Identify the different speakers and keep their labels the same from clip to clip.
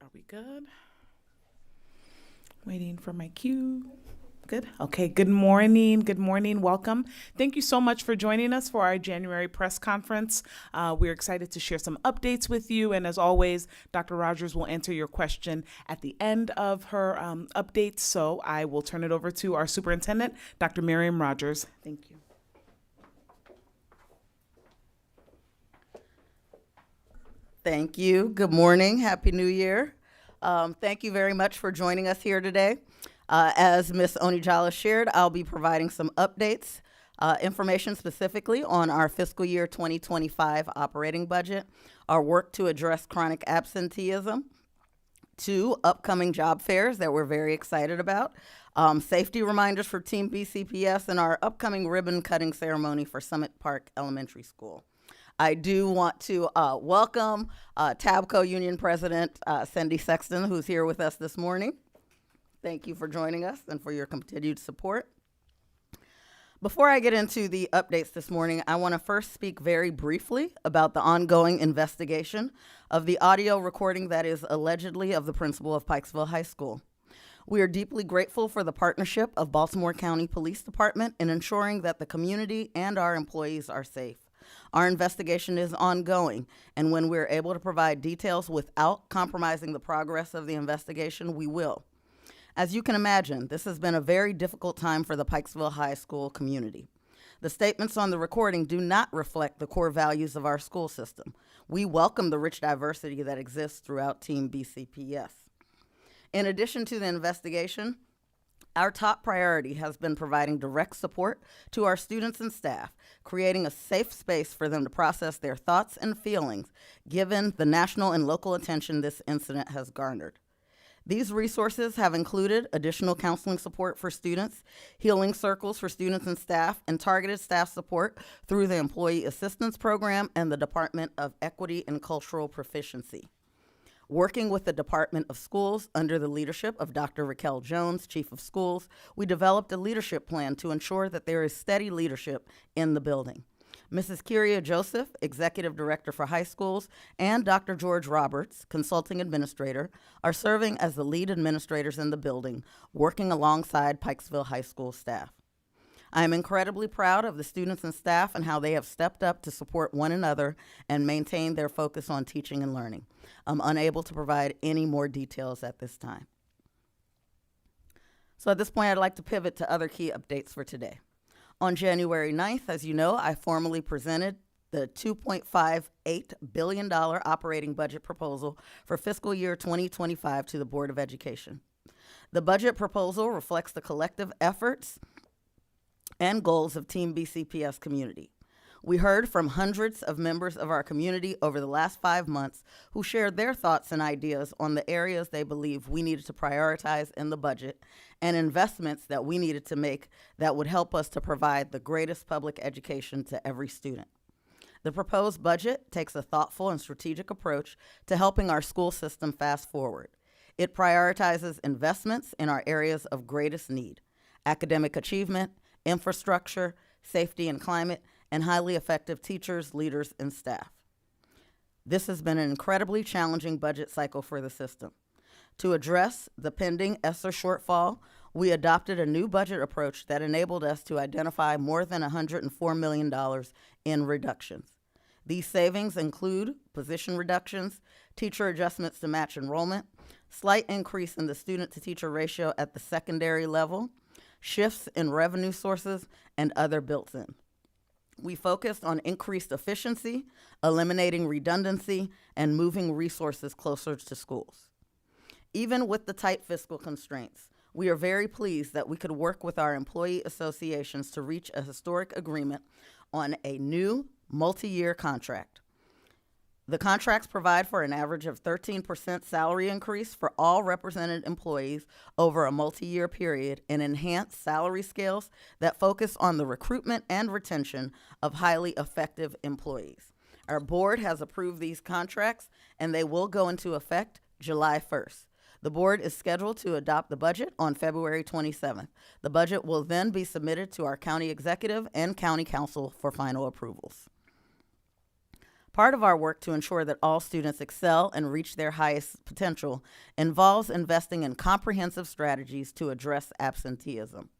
Speaker 1: Are we good? Waiting for my cue. Good. Okay. Good morning. Good morning. Welcome. Thank you so much for joining us for our January press conference. We're excited to share some updates with you. And as always, Dr. Rogers will answer your question at the end of her updates. So I will turn it over to our superintendent, Dr. Miriam Rogers. Thank you.
Speaker 2: Thank you. Good morning. Happy New Year. Thank you very much for joining us here today. As Ms. Onijala shared, I'll be providing some updates, information specifically on our fiscal year 2025 operating budget, our work to address chronic absenteeism, 2 upcoming job fairs that we're very excited about, safety reminders for Team BCPS, and our upcoming ribbon cutting ceremony for Summit Park Elementary School. I do want to welcome TABCO Union President Cindy Sexton, who's here with us this morning. Thank you for joining us and for your continued support. Before I get into the updates this morning, I want to first speak very briefly about the ongoing investigation of the audio recording that is allegedly of the principal of Pikesville High School. We are deeply grateful for the partnership of Baltimore County Police Department in ensuring that the community and our employees are safe. Our investigation is ongoing, and when we're able to provide details without compromising the progress of the investigation, we will. As you can imagine, this has been a very difficult time for the Pikesville High School community. The statements on the recording do not reflect the core values of our school system. We welcome the rich diversity that exists throughout Team BCPS. In addition to the investigation, our top priority has been providing direct support to our students and staff, creating a safe space for them to process their thoughts and feelings, given the national and local attention this incident has garnered. These resources have included additional counseling support for students, healing circles for students and staff, and targeted staff support through the Employee Assistance Program and the Department of Equity and Cultural Proficiency. Working with the Department of Schools under the leadership of Dr. Raquel Jones, Chief of Schools, we developed a leadership plan to ensure that there is steady leadership in the building. Mrs. Kyria Joseph, Executive Director for High Schools, and Dr. George Roberts, Consulting Administrator, are serving as the lead administrators in the building, working alongside Pikesville High School staff. I am incredibly proud of the students and staff and how they have stepped up to support one another and maintain their focus on teaching and learning. I'm unable to provide any more details at this time. So at this point, I'd like to pivot to other key updates for today. On January 9th, as you know, I formally presented the $2.58 billion operating budget proposal for fiscal year 2025 to the Board of Education. The budget proposal reflects the collective efforts and goals of Team BCPS community. We heard from hundreds of members of our community over the last 5 months who shared their thoughts and ideas on the areas they believe we needed to prioritize in the budget and investments that we needed to make that would help us to provide the greatest public education to every student. The proposed budget takes a thoughtful and strategic approach to helping our school system fast forward. It prioritizes investments in our areas of greatest need: academic achievement, infrastructure, safety and climate, and highly effective teachers, leaders, and staff. This has been an incredibly challenging budget cycle for the system. To address the pending ESSER shortfall, we adopted a new budget approach that enabled us to identify more than $104 million in reductions. These savings include position reductions, teacher adjustments to match enrollment, slight increase in the student-to-teacher ratio at the secondary level, shifts in revenue sources, and other built-in. We focused on increased efficiency, eliminating redundancy, and moving resources closer to schools. Even with the tight fiscal constraints, we are very pleased that we could work with our employee associations to reach a historic agreement on a new multi-year contract. The contracts provide for an average of 13% salary increase for all represented employees over a multi-year period and enhance salary scales that focus on the recruitment and retention of highly effective employees. Our board has approved these contracts, and they will go into effect July 1st. The board is scheduled to adopt the budget on February 27th. The budget will then be submitted to our county executive and county council for final approvals. Part of our work to ensure that all students excel and reach their highest potential involves investing in comprehensive strategies to address absenteeism.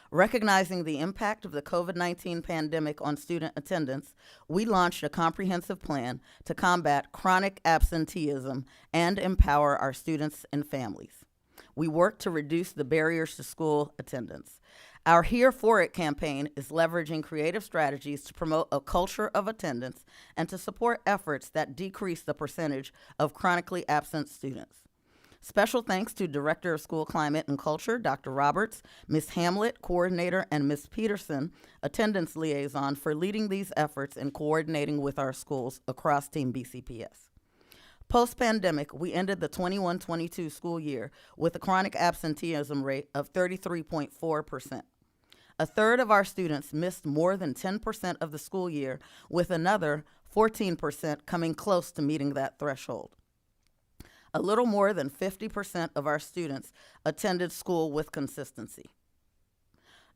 Speaker 2: Recognizing the impact of the COVID-19 pandemic on student attendance, we launched a comprehensive plan to combat chronic absenteeism and empower our students and families. We work to reduce the barriers to school attendance. Our Here For It campaign is leveraging creative strategies to promote a culture of attendance and to support efforts that decrease the percentage of chronically absent students. Special thanks to Director of School Climate and Culture, Dr. Roberts, Ms. Hamlet, Coordinator, and Ms. Peterson, Attendance Liaison, for leading these efforts and coordinating with our schools across Team BCPS. Post-pandemic, we ended the 21-22 school year with a chronic absenteeism rate of 33.4%. A third of our students missed more than 10% of the school year, with another 14% coming close to meeting that threshold. A little more than 50% of our students attended school with consistency.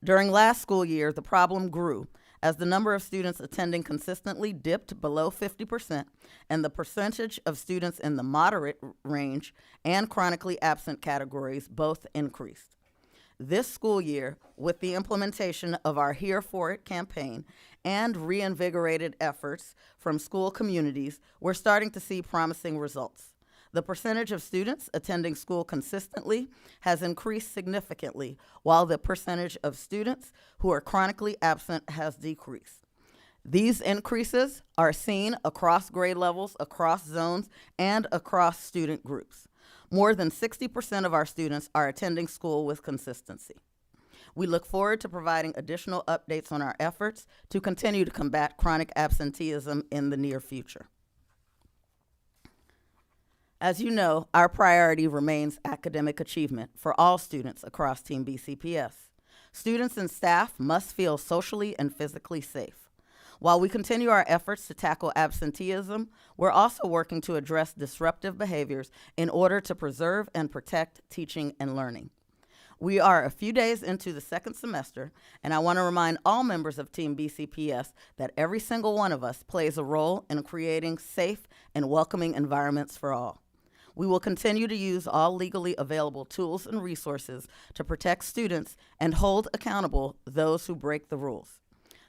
Speaker 2: During last school year, the problem grew as the number of students attending consistently dipped below 50%, and the percentage of students in the moderate range and chronically absent categories both increased. This school year, with the implementation of our Here For It campaign and reinvigorated efforts from school communities, we're starting to see promising results. The percentage of students attending school consistently has increased significantly, while the percentage of students who are chronically absent has decreased. These increases are seen across grade levels, across zones, and across student groups. More than 60% of our students are attending school with consistency. We look forward to providing additional updates on our efforts to continue to combat chronic absenteeism in the near future. As you know, our priority remains academic achievement for all students across Team BCPS. Students and staff must feel socially and physically safe. While we continue our efforts to tackle absenteeism, we're also working to address disruptive behaviors in order to preserve and protect teaching and learning. We are a few days into the second semester, and I want to remind all members of Team BCPS that every single one of us plays a role in creating safe and welcoming environments for all. We will continue to use all legally available tools and resources to protect students and hold accountable those who break the rules.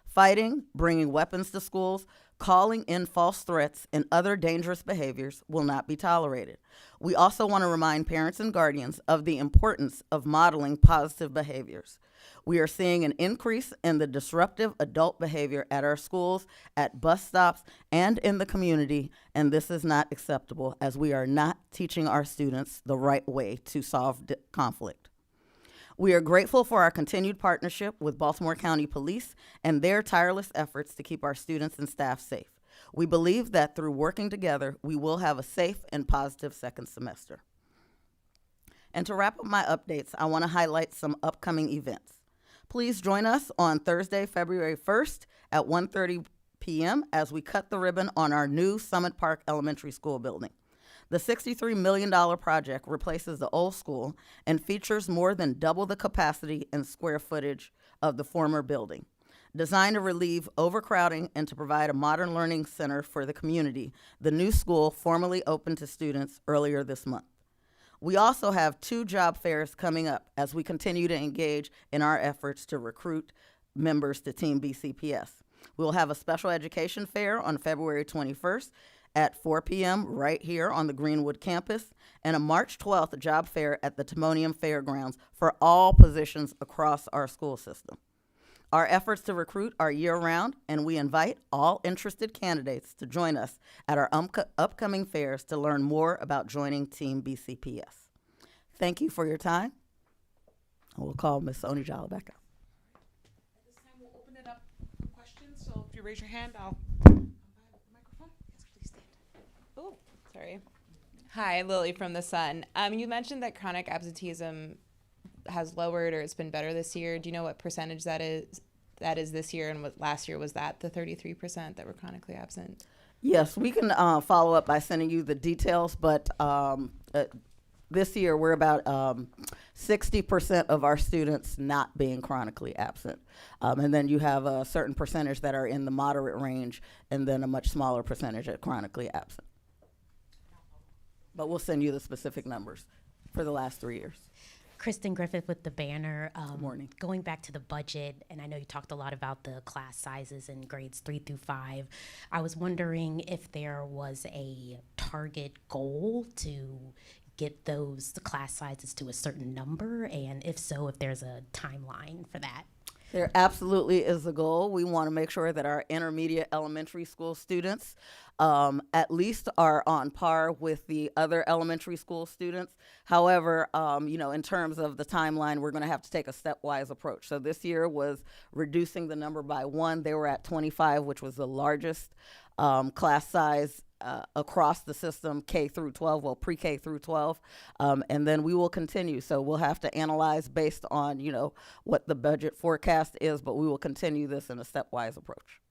Speaker 2: Fighting, bringing weapons to schools, calling in false threats, and other dangerous behaviors will not be tolerated. We also want to remind parents and guardians of the importance of modeling positive behaviors. We are seeing an increase in the disruptive adult behavior at our schools, at bus stops, and in the community, and this is not acceptable as we are not teaching our students the right way to solve conflict. We are grateful for our continued partnership with Baltimore County Police and their tireless efforts to keep our students and staff safe. We believe that through working together, we will have a safe and positive second semester. And to wrap up my updates, I want to highlight some upcoming events. Please join us on Thursday, February 1st at 1:30 p.m. as we cut the ribbon on our new Summit Park Elementary School building. The $63 million project replaces the old school and features more than double the capacity and square footage of the former building. Designed to relieve overcrowding and to provide a modern learning center for the community, the new school formally opened to students earlier this month. We also have 2 job fairs coming up as we continue to engage in our efforts to recruit members to Team BCPS. We will have a special education fair on February 21st at 4 p.m. right here on the Greenwood campus, and a March 12th job fair at the Timonium Fairgrounds for all positions across our school system. Our efforts to recruit are year-round, and we invite all interested candidates to join us at our upcoming fairs to learn more about joining Team BCPS. Thank you for your time. We'll call Ms. Onijala back up.
Speaker 1: At this time, we'll open it up for questions. So if you raise your hand, I'll microphone. Yes, please stand.
Speaker 3: Oh, sorry. Hi, Lily from The Sun. You mentioned that chronic absenteeism has lowered or it's been better this year. Do you know what percentage that is this year, and what last year was that, the 33% that were chronically absent?
Speaker 2: Yes, we can follow up by sending you the details, but this year we're about 60% of our students not being chronically absent. And then you have a certain percentage that are in the moderate range, and then a much smaller percentage at chronically absent. But we'll send you the specific numbers for the last 3 years.
Speaker 4: Kristen Griffith with the Banner.
Speaker 2: Good morning.
Speaker 4: Going back to the budget, and I know you talked a lot about the class sizes in grades 3 through 5. I was wondering if there was a target goal to get the class sizes to a certain number, and if so, if there's a timeline for that.
Speaker 2: There absolutely is a goal. We want to make sure that our intermediate elementary school students at least are on par with the other elementary school students. However, in terms of the timeline, we're going to have to take a stepwise approach. So this year was reducing the number by 1. They were at 25, which was the largest class size across the system, K through 12, well, pre-K through 12, and then we will continue. So we'll have to analyze based on, what the budget forecast is, but we will continue this in a stepwise approach.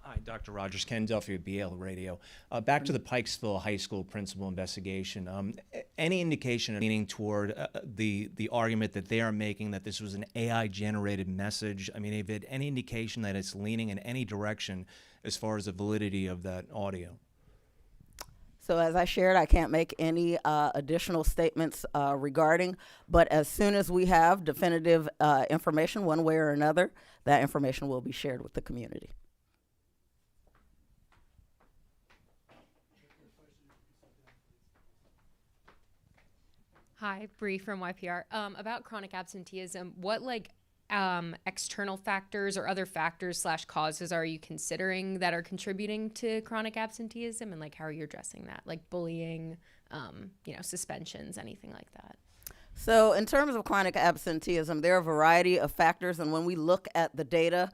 Speaker 5: Hi, Dr. Rogers, Ken Duffy with BL Radio. Back to the Pikesville High School principal investigation. Any indication leaning toward the argument that they are making that this was an AI-generated message? I mean, have you had any indication that it's leaning in any direction as far as the validity of that audio?
Speaker 2: So as I shared, I can't make any additional statements regarding, but as soon as we have definitive information one way or another, that information will be shared with the community.
Speaker 6: Hi, Bree from YPR. About chronic absenteeism, what external factors or other factors / causes are you considering that are contributing to chronic absenteeism, and how are you addressing that? Like bullying, suspensions, anything like that?
Speaker 2: So in terms of chronic absenteeism, there are a variety of factors, and when we look at the data,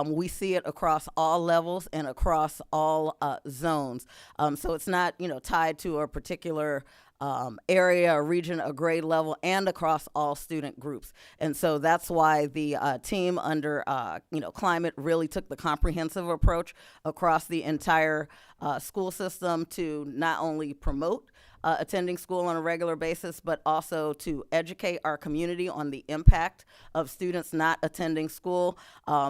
Speaker 2: we see it across all levels and across all zones. So it's not, tied to a particular area, a region, a grade level, and across all student groups. And so that's why the team under, climate really took the comprehensive approach across the entire school system to not only promote attending school on a regular basis, but also to educate our community on the impact of students not attending school.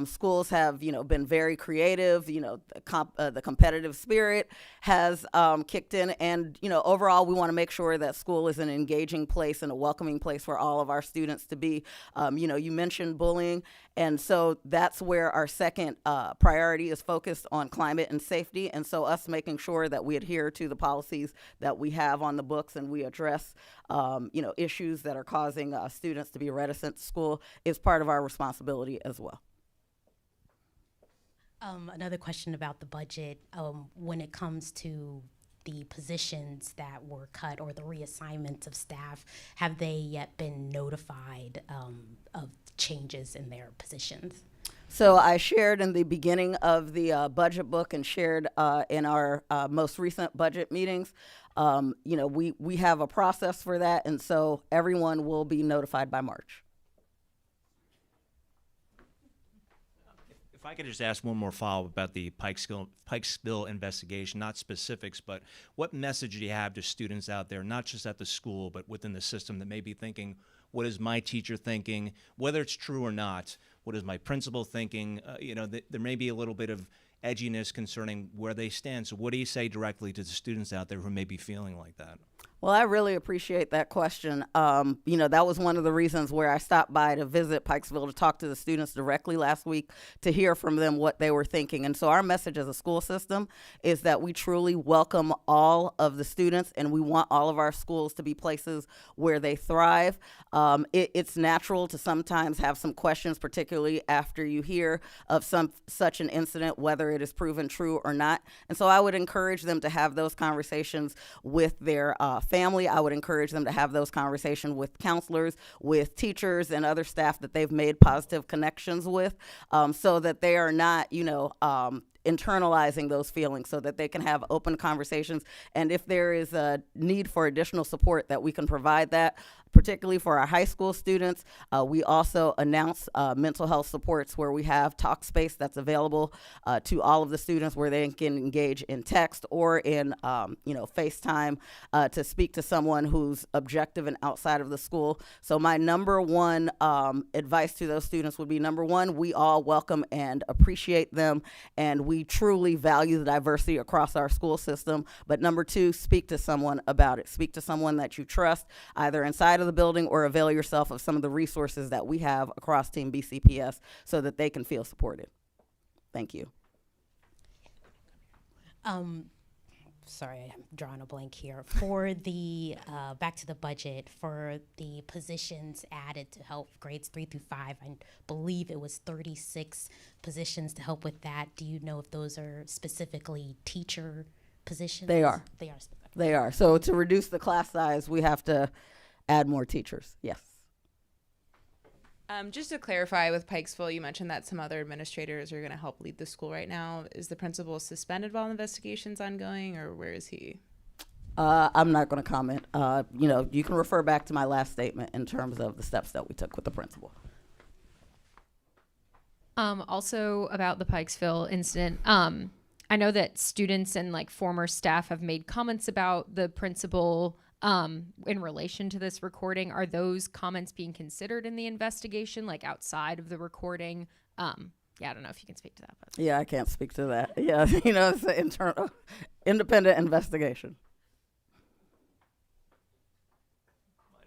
Speaker 2: Schools have, been very creative. The competitive spirit has kicked in, and overall, we want to make sure that school is an engaging place and a welcoming place for all of our students to be. You mentioned bullying, and so that's where our second priority is focused on climate and safety, and so us making sure that we adhere to the policies that we have on the books and we address issues that are causing students to be reticent to school is part of our responsibility as well.
Speaker 4: Another question about the budget. When it comes to the positions that were cut or the reassignments of staff, have they yet been notified of changes in their positions?
Speaker 2: So I shared in the beginning of the budget book and shared in our most recent budget meetings. We have a process for that, and so everyone will be notified by March.
Speaker 5: If I could just ask one more follow-up about the Pikesville investigation, not specifics, but what message do you have to students out there, not just at the school, but within the system that may be thinking, what is my teacher thinking, whether it's true or not, what is my principal thinking? There may be a little bit of edginess concerning where they stand. So what do you say directly to the students out there who may be feeling like that?
Speaker 2: Well, I really appreciate that question. That was one of the reasons where I stopped by to visit Pikesville to talk to the students directly last week to hear from them what they were thinking. And so our message as a school system is that we truly welcome all of the students, and we want all of our schools to be places where they thrive. It's natural to sometimes have some questions, particularly after you hear of such an incident, whether it is proven true or not. And so I would encourage them to have those conversations with their family. I would encourage them to have those conversations with counselors, with teachers, and other staff that they've made positive connections with, so that they are not, internalizing those feelings, so that they can have open conversations. And if there is a need for additional support, that we can provide that. particularly for our high school students. We also announce mental health supports where we have talk space that's available to all of the students where they can engage in text or in FaceTime to speak to someone who's objective and outside of the school. So my number one advice to those students would be, number one, we all welcome and appreciate them, and we truly value the diversity across our school system. But number two, speak to someone about it. Speak to someone that you trust, either inside of the building, or avail yourself of some of the resources that we have across Team BCPS so that they can feel supported. Thank you.
Speaker 4: Sorry, I'm drawing a blank here. For the, back to the budget, for the positions added to help grades 3 through 5, I believe it was 36 positions to help with that. Do you know if those are specifically teacher positions?
Speaker 2: They are.
Speaker 4: They are.
Speaker 2: They are. So to reduce the class size, we have to add more teachers. Yes.
Speaker 3: Just to clarify, with Pikesville, you mentioned that some other administrators are going to help lead the school right now. Is the principal suspended while the investigation's ongoing, or where is he?
Speaker 2: I'm not going to comment. You can refer back to my last statement in terms of the steps that we took with the principal.
Speaker 6: Also about the Pikesville incident, I know that students and like former staff have made comments about the principal in relation to this recording. Are those comments being considered in the investigation, like outside of the recording? I don't know if you can speak to that. But.
Speaker 2: Yeah, I can't speak to that. Yeah, it's an internal, independent investigation.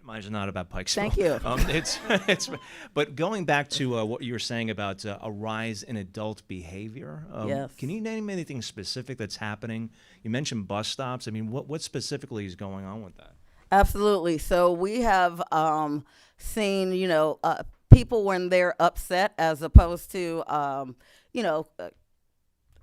Speaker 5: Mine's not about Pikesville.
Speaker 2: Thank you.
Speaker 5: But going back to what you were saying about a rise in adult behavior,
Speaker 2: yes.
Speaker 5: Can you name anything specific that's happening? You mentioned bus stops. I mean, what specifically is going on with that?
Speaker 2: Absolutely. So we have seen, people when they're upset, as opposed to,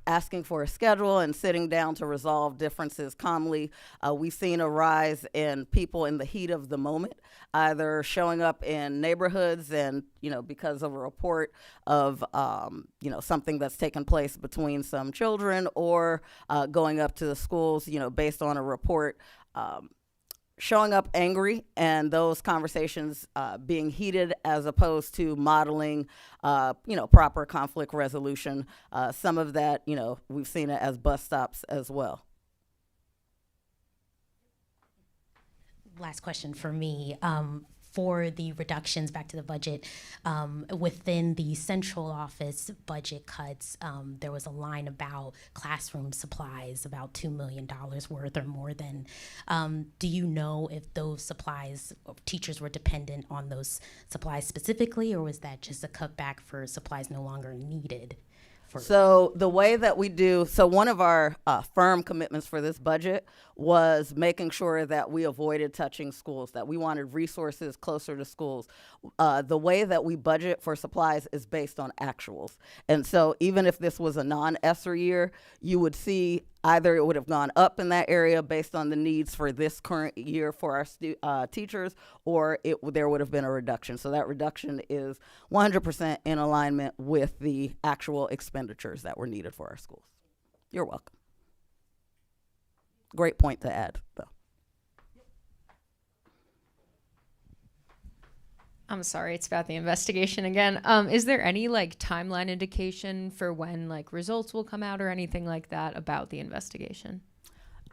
Speaker 2: asking for a schedule and sitting down to resolve differences calmly. We've seen a rise in people in the heat of the moment, either showing up in neighborhoods and, because of a report of, something that's taken place between some children, or going up to the schools, based on a report, showing up angry, and those conversations being heated, as opposed to modeling, proper conflict resolution. Some of that, we've seen it as bus stops as well.
Speaker 4: Last question for me. For the reductions, back to the budget, within the central office budget cuts, there was a line about classroom supplies, about $2 million worth or more than. Do you know if those supplies, teachers were dependent on those supplies specifically, or was that just a cutback for supplies no longer needed?
Speaker 2: So the way that we do, one of our firm commitments for this budget was making sure that we avoided touching schools, that we wanted resources closer to schools. The way that we budget for supplies is based on actuals. And so even if this was a non-ESSER year, you would see either it would have gone up in that area based on the needs for this current year for our teachers, or there would have been a reduction. So that reduction is 100% in alignment with the actual expenditures that were needed for our schools. You're welcome. Great point to add, though.
Speaker 6: I'm sorry, it's about the investigation again. Is there any timeline indication for when results will come out or anything like that about the investigation?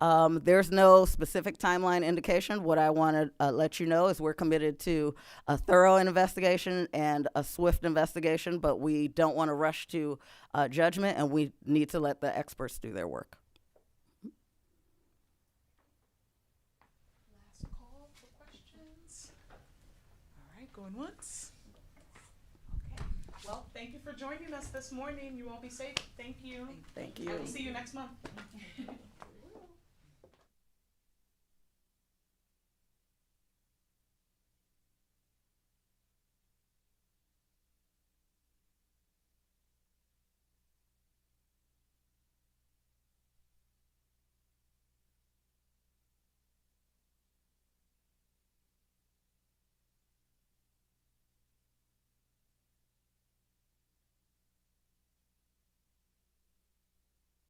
Speaker 2: There's no specific timeline indication. What I want to let you know is we're committed to a thorough investigation and a swift investigation, but we don't want to rush to judgment, and we need to let the experts do their work.
Speaker 1: Last call for questions. All right, going once. Okay. Well, thank you for joining us this morning. You all be safe. Thank you.
Speaker 2: Thank you.
Speaker 1: I will see you next month.